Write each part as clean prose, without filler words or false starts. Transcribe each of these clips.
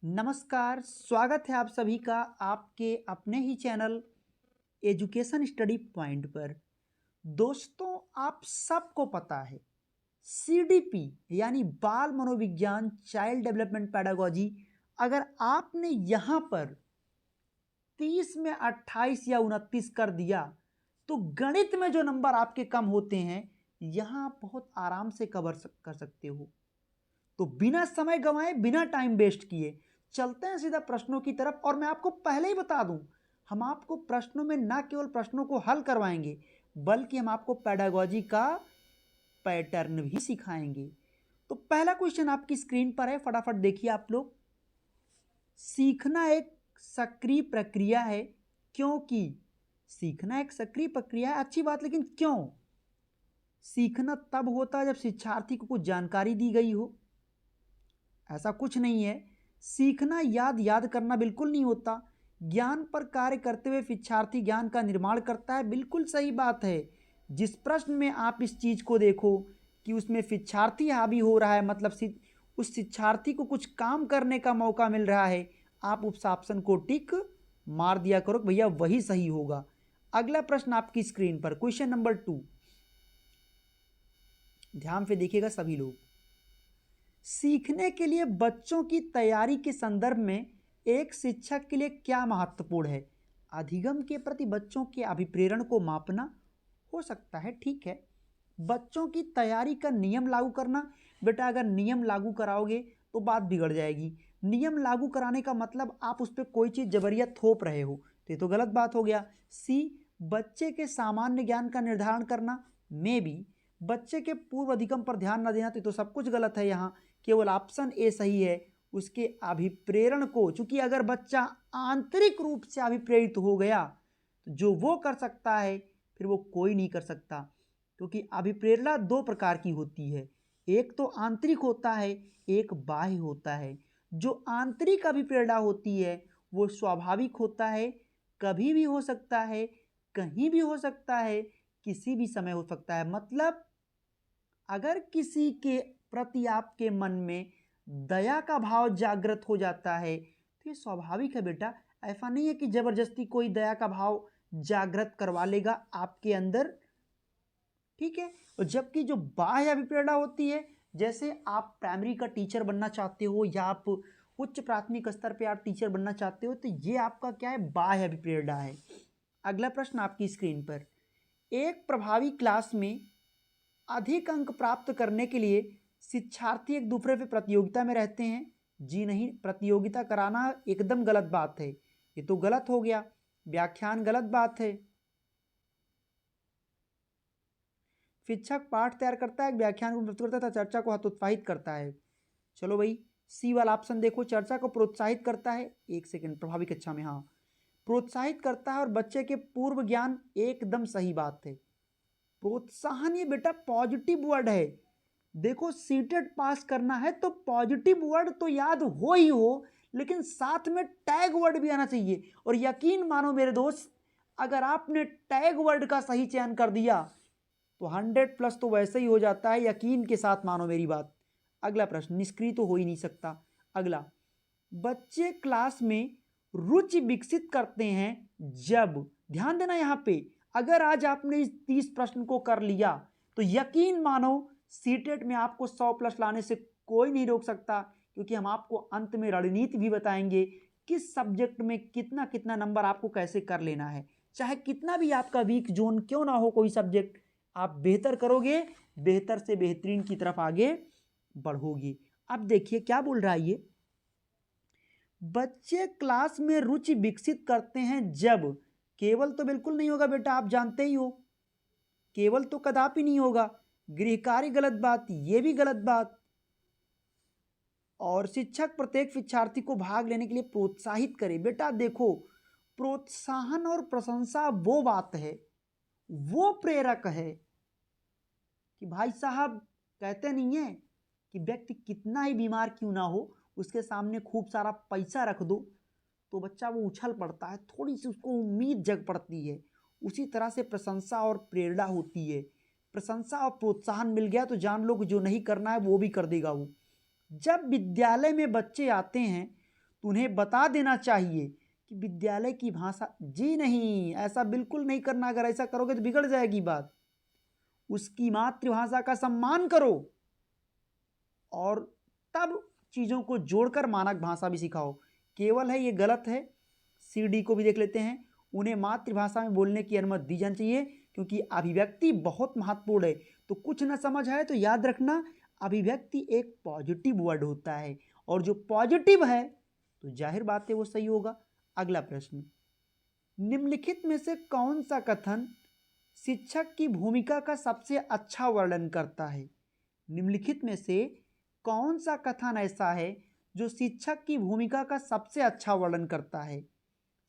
नमस्कार, स्वागत है आप सभी का आपके अपने ही चैनल एजुकेशन स्टडी पॉइंट पर। दोस्तों, आप सबको पता है सीडीपी यानी बाल मनोविज्ञान चाइल्ड डेवलपमेंट पैडागोजी, अगर आपने यहाँ पर 30 में 28 या 29 कर दिया तो गणित में जो नंबर आपके कम होते हैं यहाँ आप बहुत आराम से कर सकते हो। तो बिना समय गंवाए, बिना टाइम वेस्ट किए चलते हैं सीधा प्रश्नों की तरफ। और मैं आपको पहले ही बता दूं, हम आपको प्रश्नों में ना केवल प्रश्नों को हल करवाएंगे बल्कि हम आपको पेडागोजी का पैटर्न भी सिखाएंगे। तो पहला क्वेश्चन आपकी स्क्रीन पर है, फटाफट देखिए आप लोग। सीखना एक सक्रिय प्रक्रिया है क्योंकि सीखना एक सक्रिय प्रक्रिया है, अच्छी बात, लेकिन क्यों? सीखना तब होता है जब शिक्षार्थी को कुछ जानकारी दी गई हो, ऐसा कुछ नहीं है। सीखना याद करना बिल्कुल नहीं होता। ज्ञान पर कार्य करते हुए शिक्षार्थी ज्ञान का निर्माण करता है, बिल्कुल सही बात है। जिस प्रश्न में आप इस चीज़ को देखो कि उसमें शिक्षार्थी हावी हो रहा है, मतलब उस शिक्षार्थी को कुछ काम करने का मौका मिल रहा है, आप उस ऑप्शन को टिक मार दिया करो भैया, वही सही होगा। अगला प्रश्न आपकी स्क्रीन पर, क्वेश्चन नंबर 2, ध्यान से देखिएगा सभी लोग। सीखने के लिए बच्चों की तैयारी के संदर्भ में एक शिक्षक के लिए क्या महत्वपूर्ण है? अधिगम के प्रति बच्चों के अभिप्रेरण को मापना हो सकता है, ठीक है। बच्चों की तैयारी का नियम लागू करना, बेटा अगर नियम लागू कराओगे तो बात बिगड़ जाएगी। नियम लागू कराने का मतलब आप उस पर कोई चीज़ जबरिया थोप रहे हो, तो ये तो गलत बात हो गया। सी, बच्चे के सामान्य ज्ञान का निर्धारण करना, में भी बच्चे के पूर्व अधिगम पर ध्यान न देना, तो सब कुछ गलत है। यहाँ केवल ऑप्शन ए सही है, उसके अभिप्रेरण को, चूंकि अगर बच्चा आंतरिक रूप से अभिप्रेरित हो गया तो जो वो कर सकता है फिर वो कोई नहीं कर सकता, क्योंकि अभिप्रेरणा दो प्रकार की होती है, एक तो आंतरिक होता है, एक बाह्य होता है। जो आंतरिक अभिप्रेरणा होती है वो स्वाभाविक होता है, कभी भी हो सकता है, कहीं भी हो सकता है, किसी भी समय हो सकता है। मतलब अगर किसी के प्रति आपके मन में दया का भाव जागृत हो जाता है तो ये स्वाभाविक है बेटा, ऐसा नहीं है कि जबरदस्ती कोई दया का भाव जागृत करवा लेगा आपके अंदर, ठीक है। और जबकि जो बाह्य अभिप्रेरणा होती है, जैसे आप प्राइमरी का टीचर बनना चाहते हो या आप उच्च प्राथमिक स्तर पे आप टीचर बनना चाहते हो, तो ये आपका क्या है, बाह्य अभिप्रेरणा है। अगला प्रश्न आपकी स्क्रीन पर, एक प्रभावी क्लास में अधिक अंक प्राप्त करने के लिए शिक्षार्थी एक दूसरे पे प्रतियोगिता में रहते हैं? जी नहीं, प्रतियोगिता कराना एकदम गलत बात है, ये तो गलत हो गया। व्याख्यान गलत बात है। शिक्षक पाठ तैयार करता है, व्याख्यान को प्रस्तुत करता है, चर्चा को हतोत्साहित करता है। चलो भाई, सी वाला ऑप्शन देखो, चर्चा को प्रोत्साहित करता है। एक सेकंड, प्रभावी कक्षा में, हाँ, प्रोत्साहित करता है और बच्चे के पूर्व ज्ञान, एकदम सही बात है। प्रोत्साहन ये बेटा पॉजिटिव वर्ड है। देखो, सीटेट पास करना है तो पॉजिटिव वर्ड तो याद हो ही हो, लेकिन साथ में टैग वर्ड भी आना चाहिए। और यकीन मानो मेरे दोस्त, अगर आपने टैग वर्ड का सही चयन कर दिया तो 100+ तो वैसे ही हो जाता है, यकीन के साथ मानो मेरी बात। अगला प्रश्न, निष्क्रिय तो हो ही नहीं सकता। अगला, बच्चे क्लास में रुचि विकसित करते हैं जब, ध्यान देना यहाँ पे, अगर आज आपने इस 30 प्रश्न को कर लिया तो यकीन मानो सीटेट में आपको 100+ लाने से कोई नहीं रोक सकता, क्योंकि हम आपको अंत में रणनीति भी बताएंगे किस सब्जेक्ट में कितना कितना नंबर आपको कैसे कर लेना है। चाहे कितना भी आपका वीक जोन क्यों ना हो कोई सब्जेक्ट, आप बेहतर करोगे, बेहतर से बेहतरीन की तरफ आगे बढ़ोगे। अब देखिए क्या बोल रहा है ये, बच्चे क्लास में रुचि विकसित करते हैं जब, केवल तो बिल्कुल नहीं होगा बेटा, आप जानते ही हो, केवल तो कदापि नहीं होगा। गृह कार्य गलत बात, यह भी गलत बात। और शिक्षक प्रत्येक शिक्षार्थी को भाग लेने के लिए प्रोत्साहित करे, बेटा देखो, प्रोत्साहन और प्रशंसा वो बात है, वो प्रेरक है कि भाई साहब, कहते नहीं है कि व्यक्ति कितना ही बीमार क्यों ना हो, उसके सामने खूब सारा पैसा रख दो तो बच्चा वो उछल पड़ता है, थोड़ी सी उसको उम्मीद जग पड़ती है। उसी तरह से प्रशंसा और प्रेरणा होती है। प्रशंसा और प्रोत्साहन मिल गया तो जान लो कि जो नहीं करना है वो भी कर देगा वो। जब विद्यालय में बच्चे आते हैं तो उन्हें बता देना चाहिए कि विद्यालय की भाषा, जी नहीं, ऐसा बिल्कुल नहीं करना। अगर ऐसा करोगे तो बिगड़ जाएगी बात। उसकी मातृभाषा का सम्मान करो और तब चीज़ों को जोड़कर मानक भाषा भी सिखाओ। केवल है ये गलत है। सी डी को भी देख लेते हैं। उन्हें मातृभाषा में बोलने की अनुमति दी जानी चाहिए क्योंकि अभिव्यक्ति बहुत महत्वपूर्ण है। तो कुछ न समझ आए तो याद रखना, अभिव्यक्ति एक पॉजिटिव वर्ड होता है और जो पॉजिटिव है तो जाहिर बात है वो सही होगा। अगला प्रश्न, निम्नलिखित में से कौन सा कथन शिक्षक की भूमिका का सबसे अच्छा वर्णन करता है? निम्नलिखित में से कौन सा कथन ऐसा है जो शिक्षक की भूमिका का सबसे अच्छा वर्णन करता है?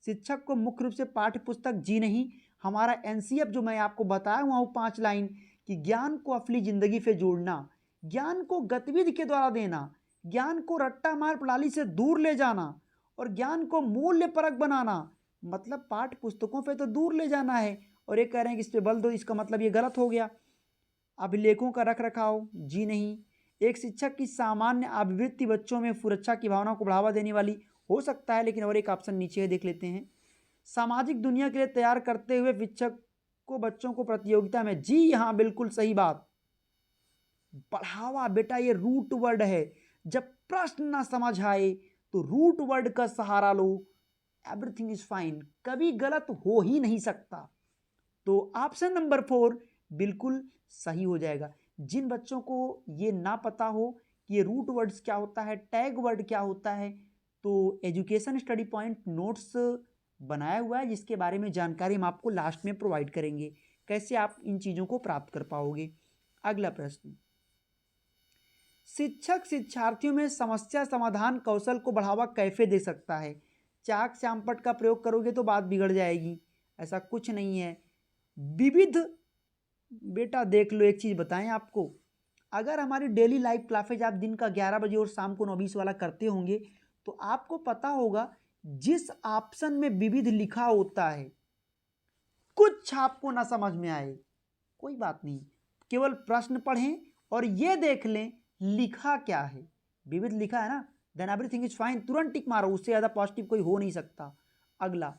शिक्षक को मुख्य रूप से पाठ्य पुस्तक, जी नहीं, हमारा एनसीएफ जो मैं आपको बताया हुआ हूँ 5 लाइन कि ज्ञान को अपनी जिंदगी से जोड़ना, ज्ञान को गतिविधि के द्वारा देना, ज्ञान को रट्टा मार प्रणाली से दूर ले जाना और ज्ञान को मूल्य परक बनाना, मतलब पाठ्य पुस्तकों पे तो दूर ले जाना है और ये कह रहे हैं कि इस पे बल दो, इसका मतलब ये गलत हो गया। अभिलेखों का रख रखाव, जी नहीं। एक शिक्षक की सामान्य अभिवृत्ति बच्चों में सुरक्षा की भावना को बढ़ावा देने वाली हो सकता है, लेकिन और एक ऑप्शन नीचे है, देख लेते हैं। सामाजिक दुनिया के लिए तैयार करते हुए शिक्षक को बच्चों को प्रतियोगिता में, जी हाँ, बिल्कुल सही बात। बढ़ावा बेटा ये रूट वर्ड है। जब प्रश्न ना समझ आए तो रूट वर्ड का सहारा लो, एवरीथिंग इज फाइन, कभी गलत हो ही नहीं सकता। तो ऑप्शन नंबर 4 बिल्कुल सही हो जाएगा। जिन बच्चों को ये ना पता हो कि ये रूट वर्ड्स क्या होता है, टैग वर्ड क्या होता है, तो एजुकेशन स्टडी पॉइंट नोट्स बनाया हुआ है जिसके बारे में जानकारी हम आपको लास्ट में प्रोवाइड करेंगे, कैसे आप इन चीज़ों को प्राप्त कर पाओगे। अगला प्रश्न, शिक्षक शिक्षार्थियों में समस्या समाधान कौशल को बढ़ावा कैसे दे सकता है? चाक चांपट का प्रयोग करोगे तो बात बिगड़ जाएगी, ऐसा कुछ नहीं है। विविध, बेटा देख लो, एक चीज़ बताएं आपको, अगर हमारी डेली लाइफ क्लासेज आप दिन का 11 बजे और शाम को 9:20 वाला करते होंगे तो आपको पता होगा जिस ऑप्शन में विविध लिखा होता है, कुछ आपको ना समझ में आए कोई बात नहीं, केवल प्रश्न पढ़ें और ये देख लें लिखा क्या है। विविध लिखा है ना, देन एवरीथिंग इज फाइन, तुरंत टिक मारो, उससे ज़्यादा पॉजिटिव कोई हो नहीं सकता। अगला,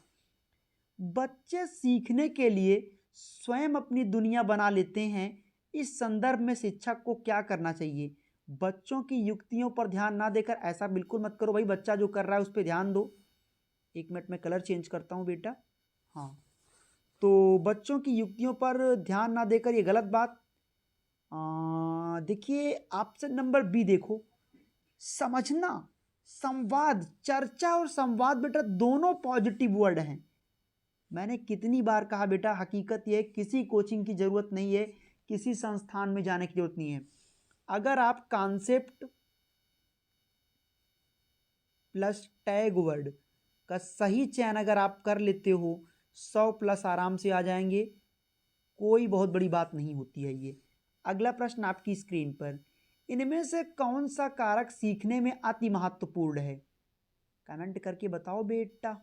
बच्चे सीखने के लिए स्वयं अपनी दुनिया बना लेते हैं, इस संदर्भ में शिक्षक को क्या करना चाहिए? बच्चों की युक्तियों पर ध्यान ना देकर, ऐसा बिल्कुल मत करो भाई, बच्चा जो कर रहा है उस पर ध्यान दो। एक मिनट में कलर चेंज करता हूँ बेटा। हाँ, तो बच्चों की युक्तियों पर ध्यान ना देकर ये गलत बात। देखिए ऑप्शन नंबर बी देखो, समझना, संवाद, चर्चा और संवाद बेटा दोनों पॉजिटिव वर्ड हैं। मैंने कितनी बार कहा बेटा, हकीकत यह है किसी कोचिंग की ज़रूरत नहीं है, किसी संस्थान में जाने की ज़रूरत नहीं है। अगर आप कॉन्सेप्ट प्लस टैग वर्ड का सही चयन अगर आप कर लेते हो, 100+ आराम से आ जाएंगे, कोई बहुत बड़ी बात नहीं होती है ये। अगला प्रश्न आपकी स्क्रीन पर, इनमें से कौन सा कारक सीखने में अति महत्वपूर्ण है? कमेंट करके बताओ बेटा।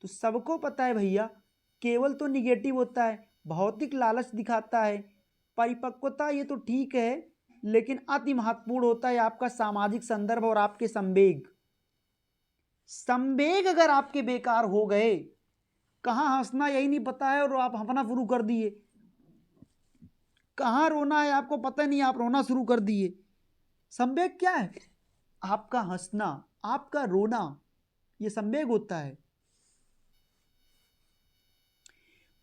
तो सबको पता है भैया, केवल तो निगेटिव होता है, भौतिक लालच दिखाता है, परिपक्वता ये तो ठीक है, लेकिन अति महत्वपूर्ण होता है आपका सामाजिक संदर्भ और आपके संवेग। संवेग अगर आपके बेकार हो गए, कहाँ हंसना यही नहीं पता है और आप हंसना शुरू कर दिए, कहाँ रोना है आपको पता नहीं, आप रोना शुरू कर दिए। संवेग क्या है? आपका हंसना, आपका रोना, ये संवेग होता है।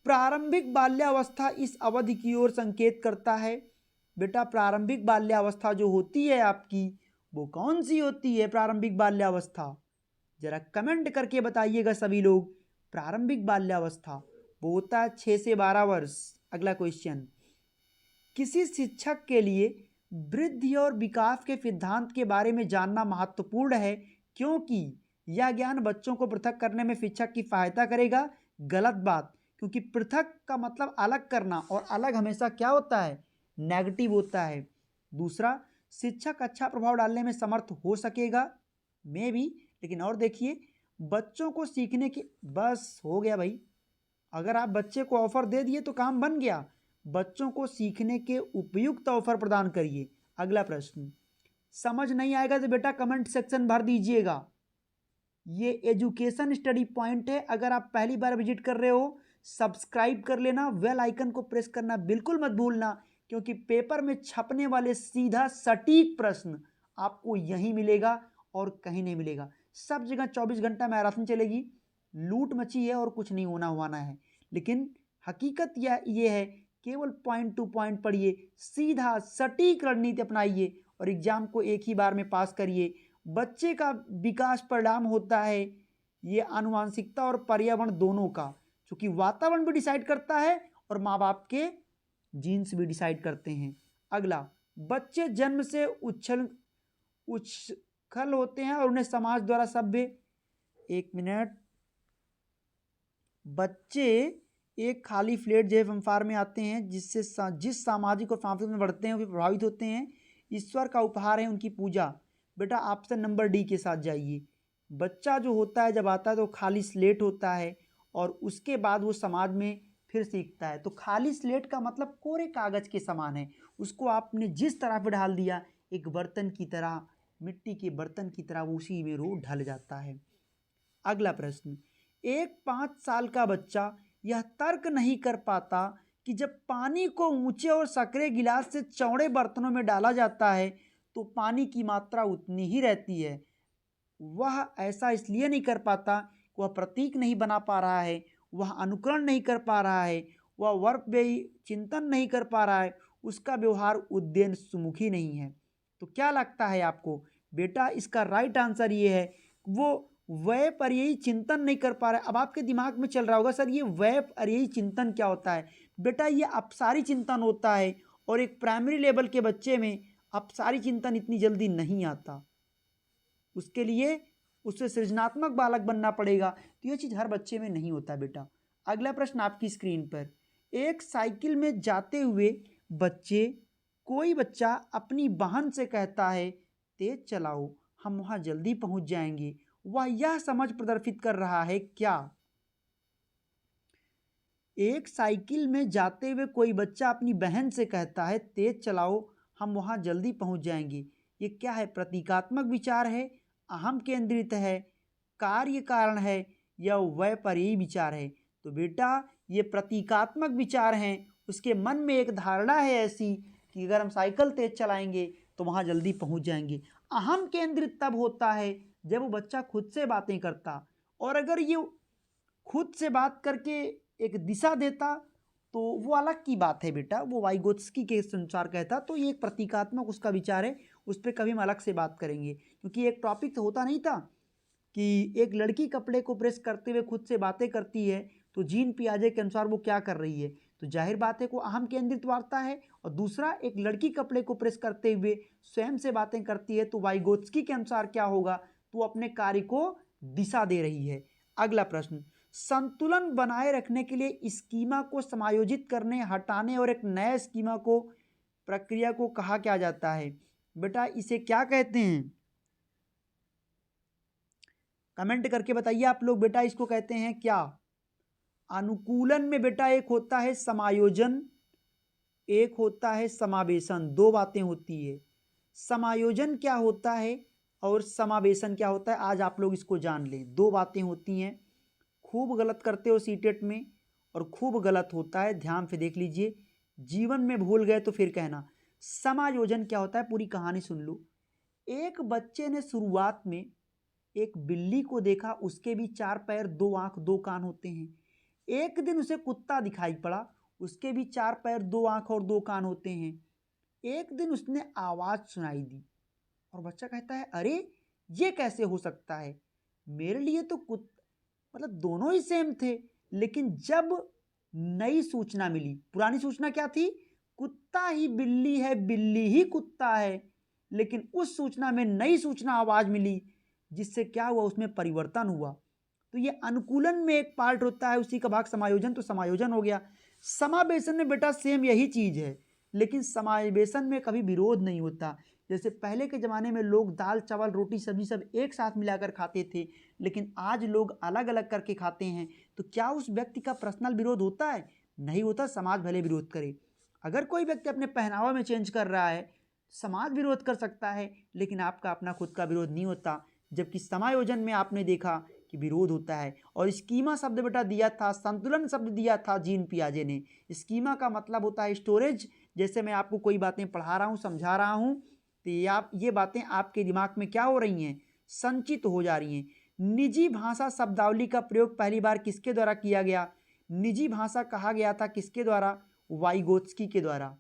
प्रारंभिक बाल्यावस्था इस अवधि की ओर संकेत करता है। बेटा प्रारंभिक बाल्यावस्था जो होती है आपकी, वो कौन सी होती है प्रारंभिक बाल्यावस्था? जरा कमेंट करके बताइएगा सभी लोग। प्रारंभिक बाल्यावस्था वो होता है 6 से 12 वर्ष। अगला क्वेश्चन, किसी शिक्षक के लिए वृद्धि और विकास के सिद्धांत के बारे में जानना महत्वपूर्ण है क्योंकि यह ज्ञान बच्चों को पृथक करने में शिक्षक की सहायता करेगा। गलत बात, क्योंकि पृथक का मतलब अलग करना और अलग हमेशा क्या होता है? नेगेटिव होता है। दूसरा, शिक्षक अच्छा प्रभाव डालने में समर्थ हो सकेगा, मैं भी, लेकिन और देखिए बच्चों को सीखने की, बस हो गया भाई, अगर आप बच्चे को ऑफर दे दिए तो काम बन गया। बच्चों को सीखने के उपयुक्त ऑफर प्रदान करिए। अगला प्रश्न, समझ नहीं आएगा तो बेटा कमेंट सेक्शन भर दीजिएगा। ये एजुकेशन स्टडी पॉइंट है। अगर आप पहली बार विजिट कर रहे हो, सब्सक्राइब कर लेना, बेल आइकन को प्रेस करना बिल्कुल मत भूलना, क्योंकि पेपर में छपने वाले सीधा सटीक प्रश्न आपको यहीं मिलेगा और कहीं नहीं मिलेगा। सब जगह 24 घंटा मैराथन चलेगी, लूट मची है और कुछ नहीं होना है। लेकिन हकीकत ये है, केवल पॉइंट टू पॉइंट पढ़िए, सीधा सटीक रणनीति अपनाइए और एग्जाम को एक ही बार में पास करिए। बच्चे का विकास परिणाम होता है ये आनुवांशिकता और पर्यावरण दोनों का, क्योंकि वातावरण भी डिसाइड करता है और माँ बाप के जीन्स भी डिसाइड करते हैं। अगला, बच्चे जन्म से उच्छल होते हैं और उन्हें समाज द्वारा सभ्य, एक मिनट, बच्चे एक खाली फ्लेट जैसे संसार में आते हैं जिससे जिस सामाजिक और सांस्कृतिक में बढ़ते हैं वे प्रभावित होते हैं। ईश्वर का उपहार है उनकी पूजा। बेटा ऑप्शन नंबर डी के साथ जाइए। बच्चा जो होता है जब आता है तो खाली स्लेट होता है और उसके बाद वो समाज में फिर सीखता है। तो खाली स्लेट का मतलब कोरे कागज के समान है, उसको आपने जिस तरह पे डाल दिया, एक बर्तन की तरह, मिट्टी के बर्तन की तरह वो उसी में रो ढल जाता है। अगला प्रश्न, एक 5 साल का बच्चा यह तर्क नहीं कर पाता कि जब पानी को ऊंचे और सकरे गिलास से चौड़े बर्तनों में डाला जाता है तो पानी की मात्रा उतनी ही रहती है। वह ऐसा इसलिए नहीं कर पाता, वह प्रतीक नहीं बना पा रहा है, वह अनुकरण नहीं कर पा रहा है, वह वर्ग चिंतन नहीं कर पा रहा है, उसका व्यवहार उद्देश्य सुमुखी नहीं है। तो क्या लगता है आपको? बेटा इसका राइट आंसर ये है, वो वैपर्ययी चिंतन नहीं कर पा रहा है। अब आपके दिमाग में चल रहा होगा सर ये वैपर्ययी चिंतन क्या होता है? बेटा ये अपसारी चिंतन होता है और एक प्राइमरी लेवल के बच्चे में अपसारी चिंतन इतनी जल्दी नहीं आता, उसके लिए उससे सृजनात्मक बालक बनना पड़ेगा। तो ये चीज़ हर बच्चे में नहीं होता बेटा। अगला प्रश्न आपकी स्क्रीन पर, एक साइकिल में जाते हुए कोई बच्चा अपनी बहन से कहता है तेज चलाओ, हम वहां जल्दी पहुंच जाएंगे। वह यह समझ प्रदर्शित कर रहा है क्या? एक साइकिल में जाते हुए कोई बच्चा अपनी बहन से कहता है तेज चलाओ, हम वहां जल्दी पहुंच जाएंगे। ये क्या है? प्रतीकात्मक विचार है, अहम केंद्रित है, कार्य कारण है या वैपरीय विचार है? तो बेटा ये प्रतीकात्मक विचार हैं। उसके मन में एक धारणा है ऐसी कि अगर हम साइकिल तेज चलाएंगे तो वहां जल्दी पहुंच जाएंगे। अहम केंद्रित तब होता है जब वो बच्चा खुद से बातें करता, और अगर ये खुद से बात करके एक दिशा देता तो वो अलग की बात है बेटा, वो वाइगोत्स्की के अनुसार कहता। तो ये एक प्रतीकात्मक उसका विचार है, उस पर कभी हम अलग से बात करेंगे, क्योंकि एक टॉपिक तो होता नहीं था कि एक लड़की कपड़े को प्रेस करते हुए खुद से बातें करती है तो जीन पियाजे के अनुसार वो क्या कर रही है। तो जाहिर बात है को अहम केंद्रित वार्ता है। और दूसरा, एक लड़की कपड़े को प्रेस करते हुए स्वयं से बातें करती है तो वाइगोत्स्की के अनुसार क्या होगा, तो अपने कार्य को दिशा दे रही है। अगला प्रश्न, संतुलन बनाए रखने के लिए स्कीमा को समायोजित करने, हटाने और एक नया स्कीमा को प्रक्रिया को कहा क्या जाता है? बेटा इसे क्या कहते हैं? कमेंट करके बताइए आप लोग, बेटा इसको कहते हैं क्या? अनुकूलन में बेटा एक होता है समायोजन, एक होता है समावेशन, दो बातें होती है। समायोजन क्या होता है और समावेशन क्या होता है, आज आप लोग इसको जान लें। दो बातें होती हैं, खूब गलत करते हो सीटेट में और खूब गलत होता है, ध्यान से देख लीजिए, जीवन में भूल गए तो फिर कहना। समायोजन क्या होता है, पूरी कहानी सुन लो। एक बच्चे ने शुरुआत में एक बिल्ली को देखा, उसके भी 4 पैर, 2 आंख, 2 कान होते हैं। एक दिन उसे कुत्ता दिखाई पड़ा, उसके भी 4 पैर, 2 आंख और 2 कान होते हैं। एक दिन उसने आवाज सुनाई दी और बच्चा कहता है अरे ये कैसे हो सकता है, मेरे लिए तो मतलब दोनों ही सेम थे। लेकिन जब नई सूचना मिली, पुरानी सूचना क्या थी, कुत्ता ही बिल्ली है, बिल्ली ही कुत्ता है, लेकिन उस सूचना में नई सूचना आवाज मिली जिससे क्या हुआ, उसमें परिवर्तन हुआ। तो ये अनुकूलन में एक पार्ट होता है, उसी का भाग समायोजन, तो समायोजन हो गया। समावेशन में बेटा सेम यही चीज है, लेकिन समावेशन में कभी विरोध नहीं होता। जैसे पहले के ज़माने में लोग दाल चावल रोटी सब्जी सब एक साथ मिलाकर खाते थे, लेकिन आज लोग अलग अलग करके खाते हैं। तो क्या उस व्यक्ति का पर्सनल विरोध होता है? नहीं होता, समाज भले विरोध करे। अगर कोई व्यक्ति अपने पहनावा में चेंज कर रहा है, समाज विरोध कर सकता है, लेकिन आपका अपना खुद का विरोध नहीं होता। जबकि समायोजन में आपने देखा कि विरोध होता है। और स्कीमा शब्द बेटा दिया था, संतुलन शब्द दिया था जीन पियाजे ने। स्कीमा का मतलब होता है स्टोरेज। जैसे मैं आपको कोई बातें पढ़ा रहा हूँ, समझा रहा हूँ, तो ये बातें आपके दिमाग में क्या हो रही हैं, संचित हो जा रही हैं। निजी भाषा शब्दावली का प्रयोग पहली बार किसके द्वारा किया गया? निजी भाषा कहा गया था किसके द्वारा? वाइगोत्स्की के द्वारा।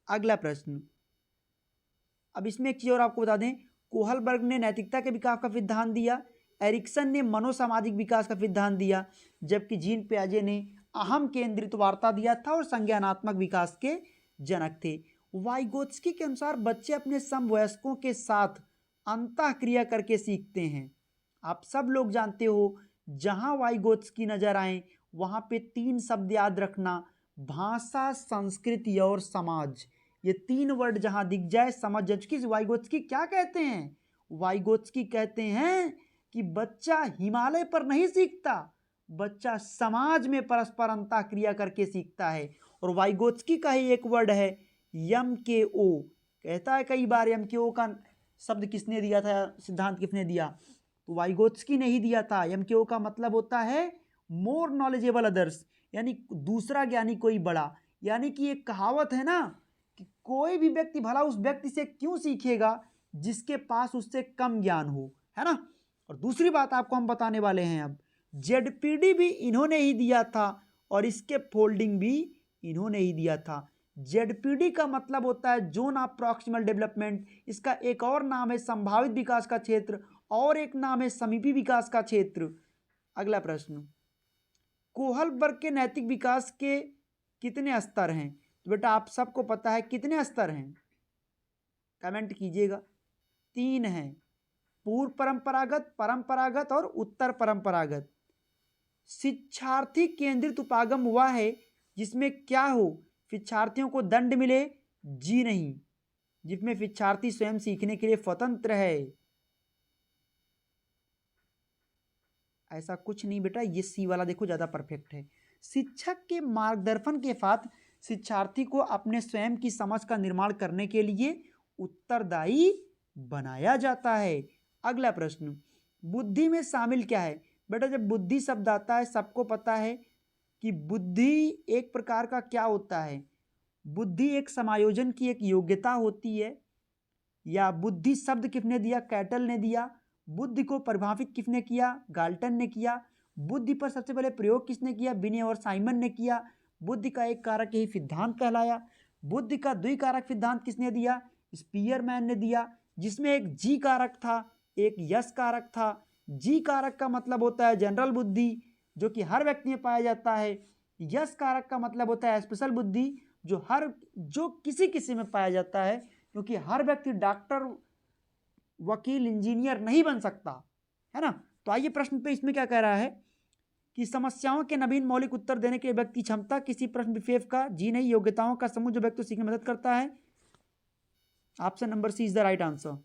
अगला प्रश्न, अब इसमें एक चीज और आपको बता दें, कोहलबर्ग ने नैतिकता के विकास का सिद्धांत दिया, एरिक्सन ने मनोसामाजिक विकास का सिद्धांत दिया, जबकि जीन पियाजे ने अहम केंद्रित वार्ता दिया था और संज्ञानात्मक विकास के जनक थे। वाइगोत्स्की के अनुसार बच्चे अपने समवयस्कों के साथ अंतःक्रिया करके सीखते हैं। आप सब लोग जानते हो, जहां वाइगोत्स्की नजर आए वहां पे 3 शब्द याद रखना, भाषा, संस्कृति और समाज। ये 3 वर्ड जहां दिख जाए समझ जाओ। वाइगोत्स्की क्या कहते हैं? वाइगोत्स्की कहते हैं कि बच्चा हिमालय पर नहीं सीखता, बच्चा समाज में परस्पर अंतःक्रिया करके सीखता है। और वाइगोत्स्की का ही एक वर्ड है यम के ओ, कहता है कई बार यम के ओ का शब्द किसने दिया था, सिद्धांत किसने दिया? तो वाइगोत्स्की ने ही दिया था। यम के ओ का मतलब होता है मोर नॉलेजेबल अदर्स, यानी दूसरा ज्ञानी कोई बड़ा। यानी कि एक कहावत है ना कि कोई भी व्यक्ति भला उस व्यक्ति से क्यों सीखेगा जिसके पास उससे कम ज्ञान हो, है ना। और दूसरी बात आपको हम बताने वाले हैं अब, जेडपीडी भी इन्होंने ही दिया था और इसके फोल्डिंग भी इन्होंने ही दिया था। जेडपीडी का मतलब होता है जोन ऑफ प्रॉक्सिमल डेवलपमेंट, इसका एक और नाम है संभावित विकास का क्षेत्र और एक नाम है समीपी विकास का क्षेत्र। अगला प्रश्न, कोहलबर्ग के नैतिक विकास के कितने स्तर हैं? तो बेटा आप सबको पता है कितने स्तर हैं, कमेंट कीजिएगा। 3 हैं, पूर्व परंपरागत, परंपरागत और उत्तर परंपरागत। शिक्षार्थी केंद्रित उपागम हुआ है जिसमें क्या हो, शिक्षार्थियों को दंड मिले? जी नहीं, जिसमें शिक्षार्थी स्वयं सीखने के लिए स्वतंत्र है। ऐसा कुछ नहीं बेटा, ये सी वाला देखो ज्यादा परफेक्ट है। शिक्षक के मार्गदर्शन के साथ शिक्षार्थी को अपने स्वयं की समझ का निर्माण करने के लिए उत्तरदायी बनाया जाता है। अगला प्रश्न, बुद्धि में शामिल क्या है? बेटा जब बुद्धि शब्द आता है सबको पता है कि बुद्धि एक प्रकार का क्या होता है, बुद्धि एक समायोजन की एक योग्यता होती है। या बुद्धि शब्द किसने दिया? कैटल ने दिया। बुद्धि को परिभाषित किसने किया? गाल्टन ने किया। बुद्धि पर सबसे पहले प्रयोग किसने किया? बिने और साइमन ने किया। बुद्धि का एक कारक यही सिद्धांत कहलाया। बुद्धि का द्विकारक सिद्धांत किसने दिया? स्पीयरमैन ने दिया, जिसमें एक जी कारक था, एक यस कारक था। जी कारक का मतलब होता है जनरल बुद्धि, जो कि हर व्यक्ति में पाया जाता है। यस कारक का मतलब होता है स्पेशल बुद्धि, जो किसी किसी में पाया जाता है, क्योंकि हर व्यक्ति डॉक्टर, वकील, इंजीनियर नहीं बन सकता, है ना। तो आइए प्रश्न पे इसमें क्या कह रहा है कि समस्याओं के नवीन मौलिक उत्तर देने के लिए व्यक्ति क्षमता, किसी प्रश्न विशेष का, जी नहीं, योग्यताओं का समूह जो व्यक्ति को सीखने में मदद करता है। Option number C is the right answer.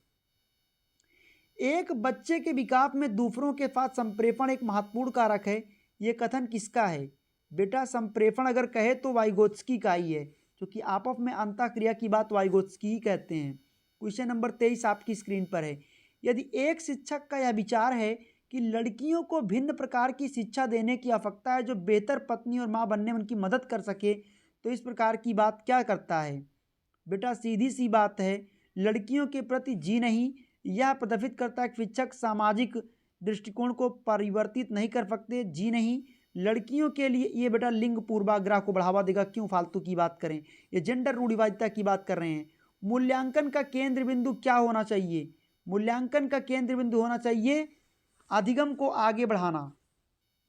एक बच्चे के विकास में दूसरों के साथ संप्रेषण एक महत्वपूर्ण कारक है, यह कथन किसका है? बेटा संप्रेषण अगर कहे तो वाइगोत्स्की का ही है, क्योंकि आपस में अंतःक्रिया की बात वाइगोत्स्की ही कहते हैं। क्वेश्चन नंबर 23 आपकी स्क्रीन पर है। यदि एक शिक्षक का यह विचार है कि लड़कियों को भिन्न प्रकार की शिक्षा देने की आवश्यकता है जो बेहतर पत्नी और माँ बनने में उनकी मदद कर सके, तो इस प्रकार की बात क्या करता है? बेटा सीधी सी बात है, लड़कियों के प्रति जी नहीं। यह प्रदर्शित करता है कि शिक्षक सामाजिक दृष्टिकोण को परिवर्तित नहीं कर सकते, जी नहीं। लड़कियों के लिए ये बेटा लिंग पूर्वाग्रह को बढ़ावा देगा, क्यों फालतू की बात करें, ये जेंडर रूढ़िवादिता की बात कर रहे हैं। मूल्यांकन का केंद्र बिंदु क्या होना चाहिए? मूल्यांकन का केंद्र बिंदु होना चाहिए अधिगम को आगे बढ़ाना।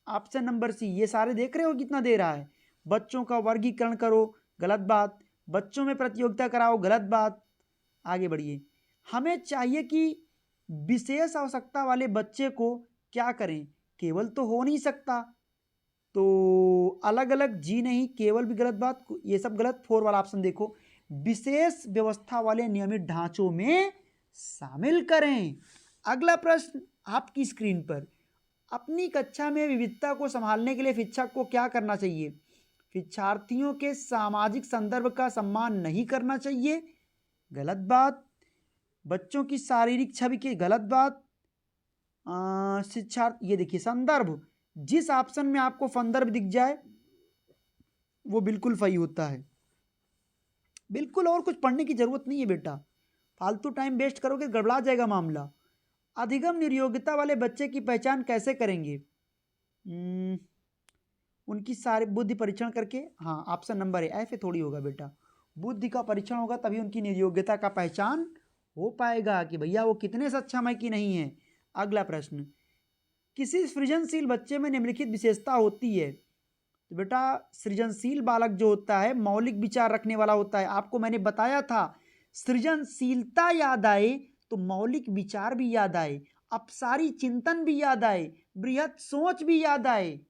Option number C. ये सारे देख रहे हो कितना दे रहा है। बच्चों का वर्गीकरण करो, गलत बात। बच्चों में प्रतियोगिता कराओ, गलत बात। आगे बढ़िए। हमें चाहिए कि विशेष आवश्यकता वाले बच्चे को क्या करें? केवल तो हो नहीं सकता, तो अलग अलग जी नहीं, केवल भी गलत बात, ये सब गलत। 4 वाला ऑप्शन देखो, विशेष व्यवस्था वाले नियमित ढांचों में शामिल करें। अगला प्रश्न आपकी स्क्रीन पर, अपनी कक्षा में विविधता को संभालने के लिए शिक्षक को क्या करना चाहिए? शिक्षार्थियों के सामाजिक संदर्भ का सम्मान नहीं करना चाहिए, गलत बात। बच्चों की शारीरिक छवि की गलत बात, शिक्षा, ये देखिए संदर्भ, जिस ऑप्शन में आपको संदर्भ दिख जाए वो बिल्कुल सही होता है, बिल्कुल। और कुछ पढ़ने की जरूरत नहीं है बेटा, फालतू टाइम वेस्ट करोगे गड़बड़ा जाएगा मामला। अधिगम निर्योग्यता वाले बच्चे की पहचान कैसे करेंगे? उनकी सारी बुद्धि परीक्षण करके, हाँ ऑप्शन नंबर है, ऐसे थोड़ी होगा बेटा, बुद्धि का परीक्षण होगा तभी उनकी निर्योग्यता का पहचान हो पाएगा कि भैया वो कितने सक्षम है कि नहीं है। अगला प्रश्न, किसी सृजनशील बच्चे में निम्नलिखित विशेषता होती है? तो बेटा सृजनशील बालक जो होता है मौलिक विचार रखने वाला होता है। आपको मैंने बताया था सृजनशीलता याद आए तो मौलिक विचार भी याद आए, अपसारी चिंतन भी याद आए, बृहत सोच भी याद आए।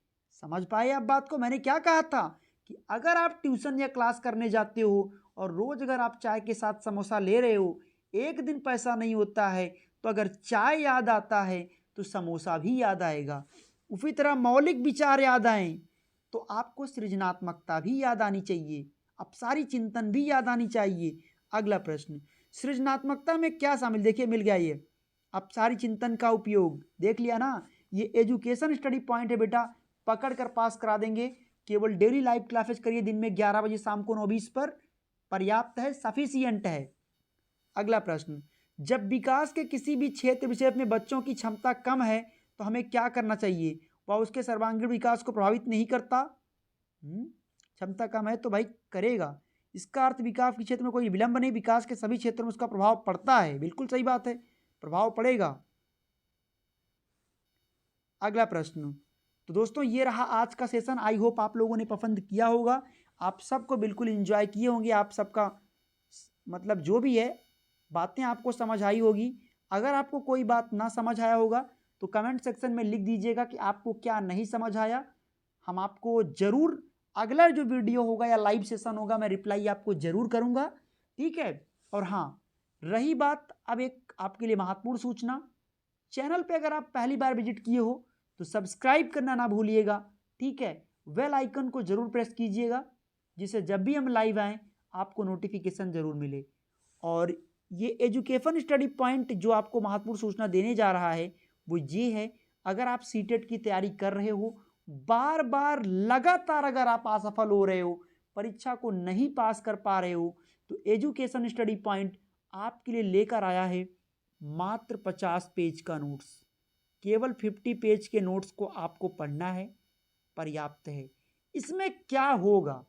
समझ पाए आप बात को? मैंने क्या कहा था कि अगर आप ट्यूशन या क्लास करने जाते हो और रोज अगर आप चाय के साथ समोसा ले रहे हो, एक दिन पैसा नहीं होता है, तो अगर चाय याद आता है तो समोसा भी याद आएगा। उसी तरह मौलिक विचार याद आए तो आपको सृजनात्मकता भी याद आनी चाहिए, अपसारी चिंतन भी याद आनी चाहिए। अगला प्रश्न, सृजनात्मकता में क्या शामिल? देखिए मिल गया ये, अपसारी चिंतन का उपयोग देख लिया ना, ये एजुकेशन स्टडी पॉइंट है बेटा, पकड़ कर पास करा देंगे। केवल डेली लाइव क्लासेस करिए दिन में 11 बजे शाम को 9:20 पर, पर्याप्त है, सफिशियंट है। अगला प्रश्न, जब विकास के किसी भी क्षेत्र विषय में बच्चों की क्षमता कम है तो हमें क्या करना चाहिए? वह उसके सर्वांगीण विकास को प्रभावित नहीं करता। क्षमता कम है तो भाई करेगा, इसका अर्थ विकास के क्षेत्र में कोई विलंब नहीं, विकास के सभी क्षेत्रों में उसका प्रभाव पड़ता है। बिल्कुल सही बात है, प्रभाव पड़ेगा। अगला प्रश्न, तो दोस्तों ये रहा आज का सेशन, आई होप आप लोगों ने पसंद किया होगा, आप सबको बिल्कुल एंजॉय किए होंगे, आप सबका मतलब जो भी है बातें आपको समझ आई होगी। अगर आपको कोई बात ना समझ आया होगा तो कमेंट सेक्शन में लिख दीजिएगा कि आपको क्या नहीं समझ आया। हम आपको जरूर अगला जो वीडियो होगा या लाइव सेशन होगा मैं रिप्लाई आपको जरूर करूंगा, ठीक है। और हाँ, रही बात अब एक आपके लिए महत्वपूर्ण सूचना, चैनल पे अगर आप पहली बार विजिट किए हो तो सब्सक्राइब करना ना भूलिएगा, ठीक है। बेल आइकन को जरूर प्रेस कीजिएगा जिससे जब भी हम लाइव आएँ आपको नोटिफिकेशन जरूर मिले। और ये एजुकेशन स्टडी पॉइंट जो आपको महत्वपूर्ण सूचना देने जा रहा है वो ये है, अगर आप सीटेट की तैयारी कर रहे हो, बार बार लगातार अगर आप असफल हो रहे हो, परीक्षा को नहीं पास कर पा रहे हो, तो एजुकेशन स्टडी पॉइंट आपके लिए लेकर आया है मात्र 50 पेज का नोट्स। केवल 50 पेज के नोट्स को आपको पढ़ना है, पर्याप्त है। इसमें क्या होगा,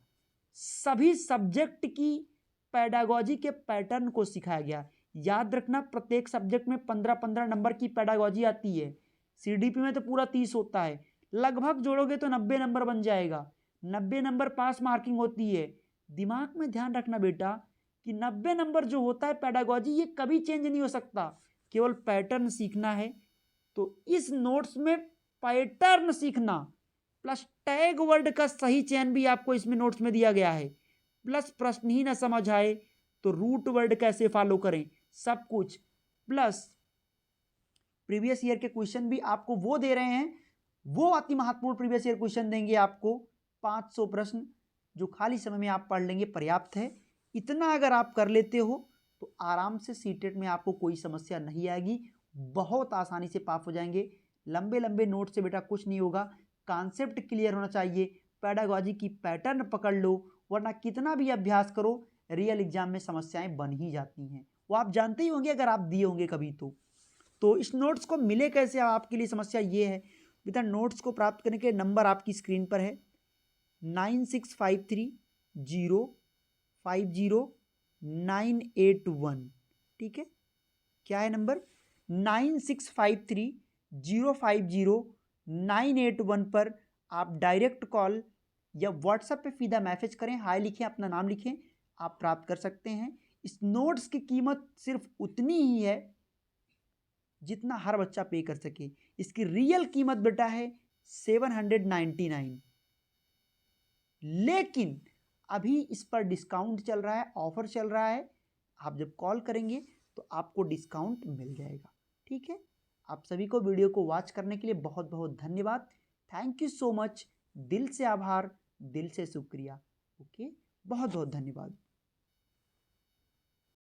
सभी सब्जेक्ट की पेडागोजी के पैटर्न को सिखाया गया। याद रखना प्रत्येक सब्जेक्ट में 15-15 नंबर की पेडागोजी आती है, सीडीपी में तो पूरा 30 होता है, लगभग जोड़ोगे तो 90 नंबर बन जाएगा। 90 नंबर पास मार्किंग होती है। दिमाग में ध्यान रखना बेटा कि 90 नंबर जो होता है पेडागोजी ये कभी चेंज नहीं हो सकता, केवल पैटर्न सीखना है। तो इस नोट्स में पैटर्न सीखना प्लस टैग वर्ड का सही चयन भी आपको इसमें नोट्स में दिया गया है, प्लस प्रश्न ही ना समझ आए तो रूट वर्ड कैसे फॉलो करें, सब कुछ, प्लस प्रीवियस ईयर के क्वेश्चन भी आपको वो दे रहे हैं, वो अति महत्वपूर्ण प्रीवियस ईयर क्वेश्चन देंगे आपको 500 प्रश्न जो खाली समय में आप पढ़ लेंगे, पर्याप्त है। इतना अगर आप कर लेते हो तो आराम से सीटेट में आपको कोई समस्या नहीं आएगी, बहुत आसानी से पास हो जाएंगे। लंबे लंबे नोट से बेटा कुछ नहीं होगा, कॉन्सेप्ट क्लियर होना चाहिए, पेडागोजी की पैटर्न पकड़ लो, वरना कितना भी अभ्यास करो रियल एग्जाम में समस्याएं बन ही जाती हैं, वो आप जानते ही होंगे अगर आप दिए होंगे कभी तो इस नोट्स को मिले कैसे? आपके लिए समस्या ये है बेटा, नोट्स को प्राप्त करने के नंबर आपकी स्क्रीन पर है 9653050981, ठीक है। क्या है नंबर? 9653050981 पर आप डायरेक्ट कॉल या व्हाट्सएप पे सीधा मैसेज करें, हाय लिखें, अपना नाम लिखें, आप प्राप्त कर सकते हैं। इस नोट्स की कीमत सिर्फ उतनी ही है जितना हर बच्चा पे कर सके, इसकी रियल कीमत बेटा है 799, लेकिन अभी इस पर डिस्काउंट चल रहा है, ऑफर चल रहा है, आप जब कॉल करेंगे तो आपको डिस्काउंट मिल जाएगा, ठीक है। आप सभी को वीडियो को वॉच करने के लिए बहुत बहुत धन्यवाद, थैंक यू सो मच, दिल से आभार, दिल से शुक्रिया, ओके, बहुत बहुत धन्यवाद।